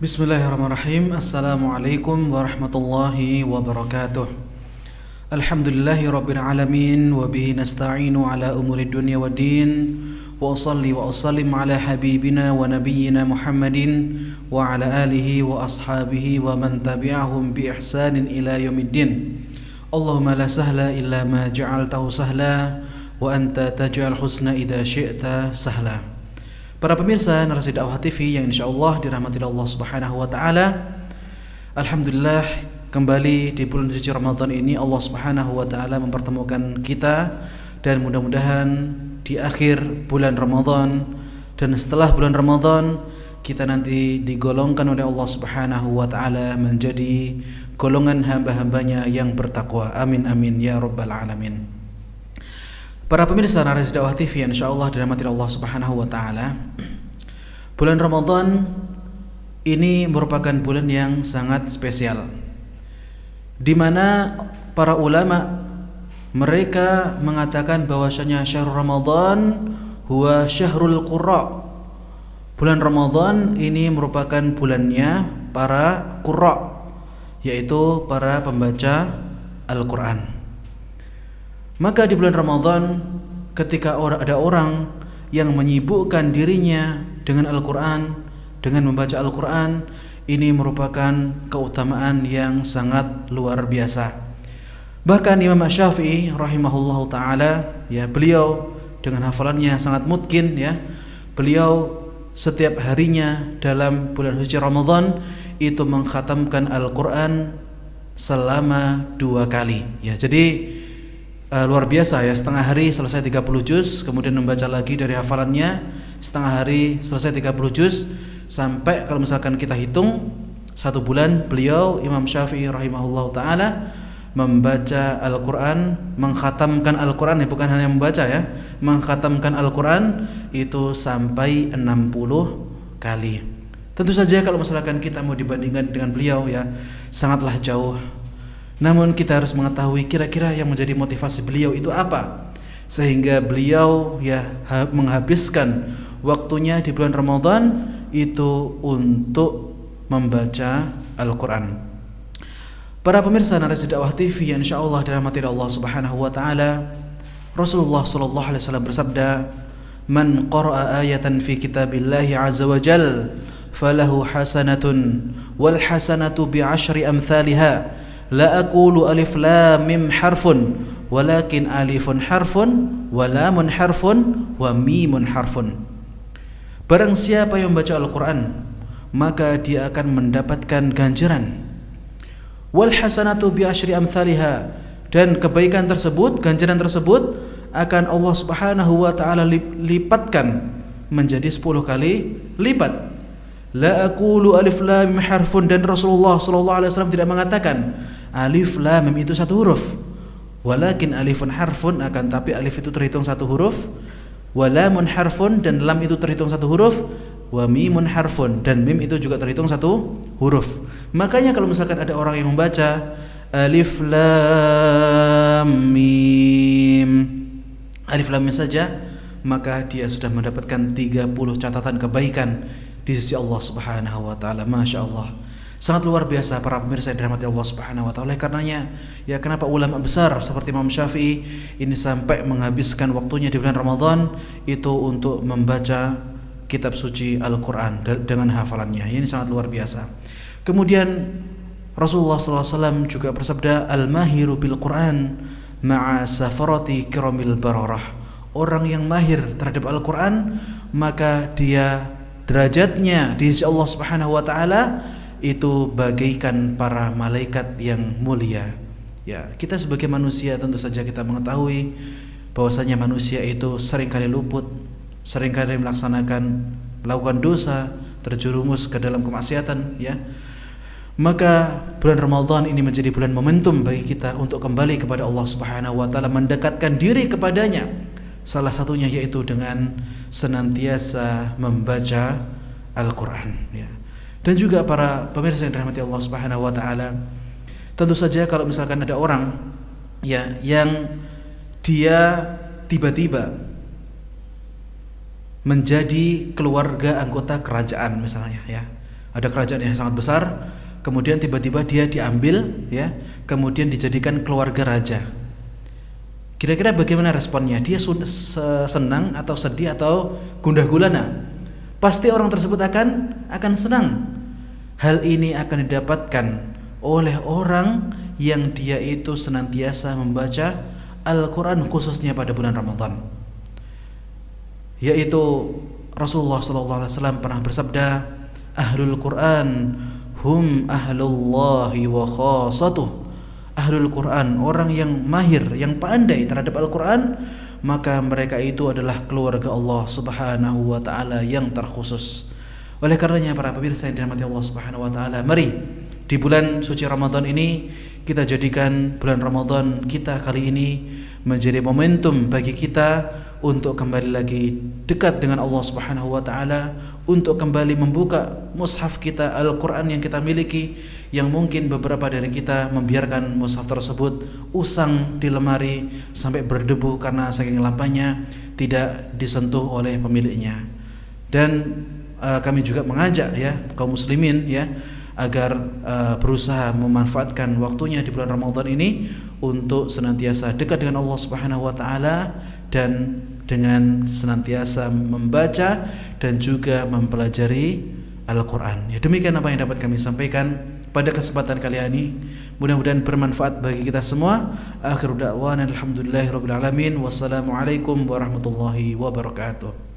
Bismillahirrahmanirrahim. Assalamualaikum warahmatullahi wabarakatuh. Alhamdulillahi rabbil alamin wa bihi nasta'inu ala umuri dunya waddin wa usalli wa usallim ala habibina wa nabiyyina Muhammadin wa ala alihi wa ashabihi wa man tabi'ahum bi ihsanin ila yaumiddin. Allahumma la sahla illa ma ja'altahu sahla wa anta taj'al husna idza syi'ta sahla. Para pemirsa Narasi Dakwah TV yang insyaallah dirahmati Allah Subhanahu wa taala. Alhamdulillah, kembali di bulan suci Ramadan ini Allah Subhanahu wa taala mempertemukan kita, dan mudah-mudahan di akhir bulan Ramadan dan setelah bulan Ramadan kita nanti digolongkan oleh Allah Subhanahu wa taala menjadi golongan hamba-hambanya yang bertakwa. Amin amin ya rabbal alamin. Para pemirsa Narasi Dakwah TV yang insyaallah dirahmati Allah Subhanahu wa taala. Bulan Ramadan ini merupakan bulan yang sangat spesial, di mana para ulama mereka mengatakan bahwasanya syahrul Ramadan huwa syahrul qurra. Bulan Ramadan ini merupakan bulannya para qurra, yaitu para pembaca Al-Qur'an. Maka di bulan Ramadan ketika ada orang yang menyibukkan dirinya dengan Al-Quran, dengan membaca Al-Quran, ini merupakan keutamaan yang sangat luar biasa. Bahkan Imam Syafi'i rahimahullahu ta'ala, ya, beliau dengan hafalannya sangat mungkin, ya, beliau setiap harinya dalam bulan suci Ramadan itu mengkhatamkan Al-Quran selama 2 kali, ya. Jadi luar biasa, ya, setengah hari selesai 30 juz, kemudian membaca lagi dari hafalannya, setengah hari selesai 30 juz, sampai kalau misalkan kita hitung 1 bulan beliau Imam Syafi'i rahimahullah ta'ala membaca Al-Quran, mengkhatamkan Al-Quran, ya, bukan hanya membaca, ya, mengkhatamkan Al-Quran itu sampai 60 kali. Tentu saja kalau misalkan kita mau dibandingkan dengan beliau, ya, sangatlah jauh. Namun kita harus mengetahui kira-kira yang menjadi motivasi beliau itu apa, sehingga beliau, ya, menghabiskan waktunya di bulan Ramadan itu untuk membaca Al-Quran. Para pemirsa Narasi Dakwah TV yang insyaallah dirahmati Allah Subhanahu wa taala, Rasulullah sallallahu alaihi wasallam bersabda, "Man qara'a ayatan fi kitabillahi azza wa jal falahu hasanatun wal hasanatu bi 'ashri amsalha." La aqulu alif lam mim harfun walakin alifun harfun wa lamun harfun wa mimun harfun. Barang siapa yang membaca Al-Quran, maka dia akan mendapatkan ganjaran. Wal hasanatu bi asyri amsalha, dan kebaikan tersebut, ganjaran tersebut akan Allah Subhanahu wa taala lipatkan menjadi 10 kali lipat. La aqulu alif lam mim harfun, dan Rasulullah sallallahu alaihi wasallam tidak mengatakan alif lam mim itu 1 huruf, walakin alifun harfun, akan tapi alif itu terhitung 1 huruf, wa lamun harfun, dan lam itu terhitung 1 huruf, wa mimun harfun, dan mim itu juga terhitung 1 huruf. Makanya kalau misalkan ada orang yang membaca alif lam mim, alif lam mim saja, maka dia sudah mendapatkan 30 catatan kebaikan di sisi Allah Subhanahu wa taala. Masya Allah, sangat luar biasa para pemirsa yang dirahmati Allah Subhanahu wa taala. Karenanya, ya, kenapa ulama besar seperti Imam Syafi'i ini sampai menghabiskan waktunya di bulan Ramadan itu untuk membaca kitab suci Al-Quran dengan hafalannya. Ini sangat luar biasa. Kemudian Rasulullah SAW juga bersabda, "Al-mahiru bil Quran ma'a safarati kiramil bararah." Orang yang mahir terhadap Al-Quran, maka dia derajatnya di sisi Allah Subhanahu wa taala itu bagaikan para malaikat yang mulia. Ya, kita sebagai manusia tentu saja kita mengetahui bahwasanya manusia itu seringkali luput, seringkali melakukan dosa, terjerumus ke dalam kemaksiatan, ya. Maka bulan Ramadan ini menjadi bulan momentum bagi kita untuk kembali kepada Allah Subhanahu wa taala, mendekatkan diri kepadanya. Salah satunya yaitu dengan senantiasa membaca Al-Quran, ya. Dan juga para pemirsa yang dirahmati Allah Subhanahu wa taala, tentu saja kalau misalkan ada orang, ya, yang dia tiba-tiba menjadi keluarga anggota kerajaan misalnya, ya, Ada kerajaan yang sangat besar, kemudian tiba-tiba dia diambil, ya, kemudian dijadikan keluarga raja. Kira-kira bagaimana responnya? Dia senang atau sedih atau gundah gulana? Pasti orang tersebut akan senang. Hal ini akan didapatkan oleh orang yang dia itu senantiasa membaca Al-Quran, khususnya pada bulan Ramadan. Yaitu Rasulullah SAW pernah bersabda, Ahlul Quran hum ahlullahi wa khasatuh. Ahlul Quran, orang yang mahir, yang pandai terhadap Al-Quran, maka mereka itu adalah keluarga Allah Subhanahu wa ta'ala yang terkhusus. Oleh karenanya para pemirsa yang dirahmati Allah Subhanahu wa ta'ala, mari di bulan suci Ramadan ini kita jadikan bulan Ramadan kita kali ini menjadi momentum bagi kita untuk kembali lagi dekat dengan Allah Subhanahu wa ta'ala, untuk kembali membuka mushaf kita, Al-Quran yang kita miliki, yang mungkin beberapa dari kita membiarkan mushaf tersebut usang di lemari sampai berdebu karena saking lamanya tidak disentuh oleh pemiliknya. Dan kami juga mengajak, ya, kaum muslimin, ya, agar berusaha memanfaatkan waktunya di bulan Ramadan ini untuk senantiasa dekat dengan Allah Subhanahu wa ta'ala, dan dengan senantiasa membaca dan juga mempelajari Al-Quran. Ya, demikian apa yang dapat kami sampaikan pada kesempatan kali ini. Mudah-mudahan bermanfaat bagi kita semua. Akhiru da'wana alhamdulillahirabbil alamin. Wassalamualaikum warahmatullahi wabarakatuh.